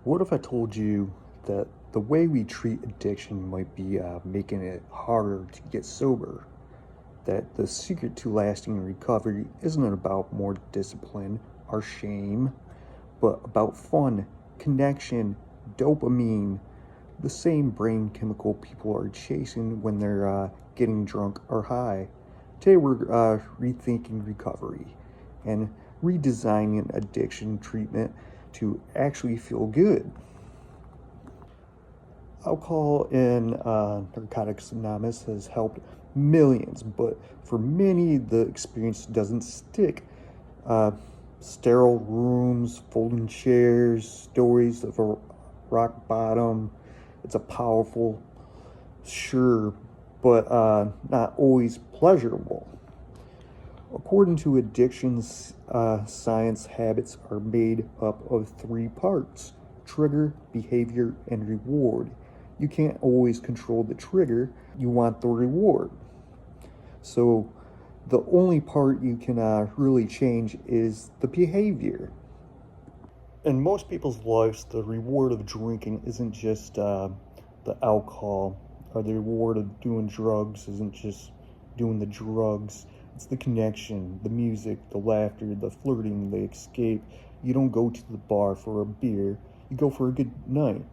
What if I told you that the way we treat addiction might be making it harder to get sober? That the secret to lasting recovery isn't about more discipline or shame, but about fun, connection, dopamine, the same brain chemical people are chasing when they're getting drunk or high. Today we're rethinking recovery and redesigning addiction treatment to actually feel good. Alcohol and Narcotics Anonymous has helped millions, but for many, the experience doesn't stick. Uh, Sterile rooms, folding chairs, stories of a rock bottom. It's a powerful, sure, but not always pleasurable. According to addictions science, habits are made up of three parts: trigger, behavior, and reward. You can't always control the trigger, you want the reward. So the only part you can really change is the behavior. In most people's lives, the reward of drinking isn't just the alcohol, or the reward of doing drugs isn't just doing the drugs. It's the connection, the music, the laughter, the flirting, the escape. You don't go to the bar for a beer, you go for a good night.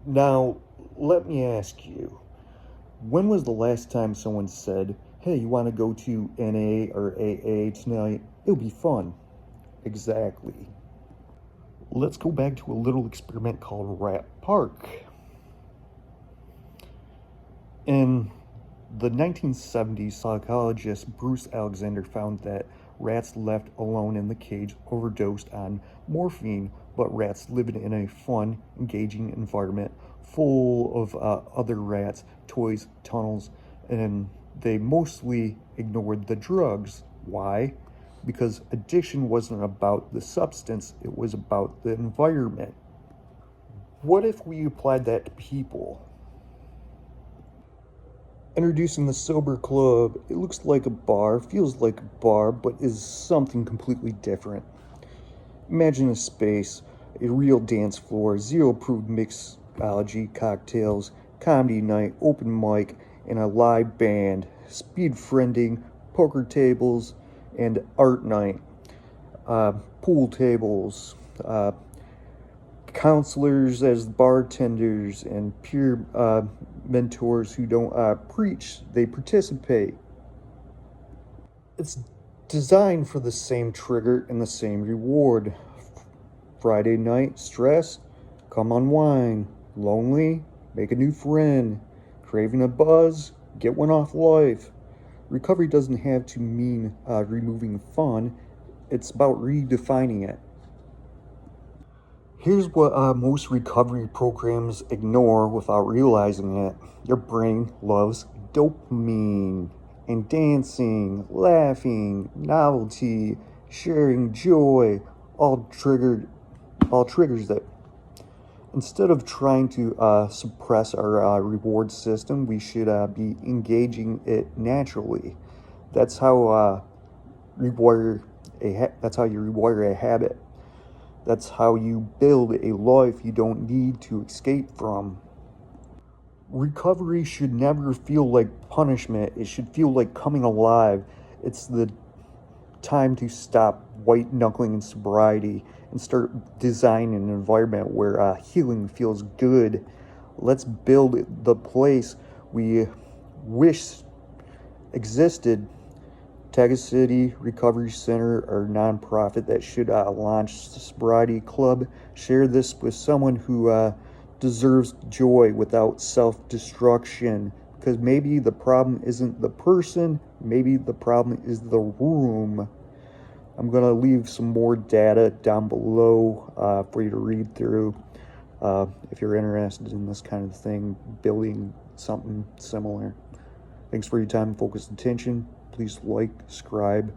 Now, let me ask you, when was the last time someone said, hey, you want to go to NA or AA tonight? It'll be fun. Exactly. Let's go back to a little experiment called Rat Park. In the 1970s, psychologist Bruce Alexander found that rats left alone in the cage overdosed on morphine, but rats living in a fun, engaging environment full of other rats, toys, tunnels, and they mostly ignored the drugs. Why? Because addiction wasn't about the substance, it was about the environment. What if we applied that to people? Introducing the Sober Club. It looks like a bar, feels like a bar, but is something completely different. Imagine a space, a real dance floor, zero-proof mixology, cocktails, comedy night, open mic, and a live band, speed friending, poker tables, and art night, pool tables, counselors as bartenders, and peer mentors who don't preach, they participate. It's designed for the same trigger and the same reward. Friday night, stress, come unwind. Lonely, make a new friend. Craving a buzz, get one off life. Recovery doesn't have to mean removing fun, it's about redefining it. Here's what most recovery programs ignore without realizing it. Your brain loves dopamine and dancing, laughing, novelty, sharing joy, all triggers it. Instead of trying to suppress our reward system, we should be engaging it naturally. That's how that's how you rewire a habit. That's how you build a life you don't need to escape from. Recovery should never feel like punishment. It should feel like coming alive. It's the time to stop white knuckling in sobriety and start designing an environment where healing feels good. Let's build the place we wish existed. Tag City Recovery Center or nonprofit that should launch the sobriety club. Share this with someone who deserves joy without self-destruction, because maybe the problem isn't the person, maybe the problem is the room. I'm going to leave some more data down below for you to read through if you're interested in this kind of thing, building something similar. Thanks for your time and focused attention. Please like, subscribe.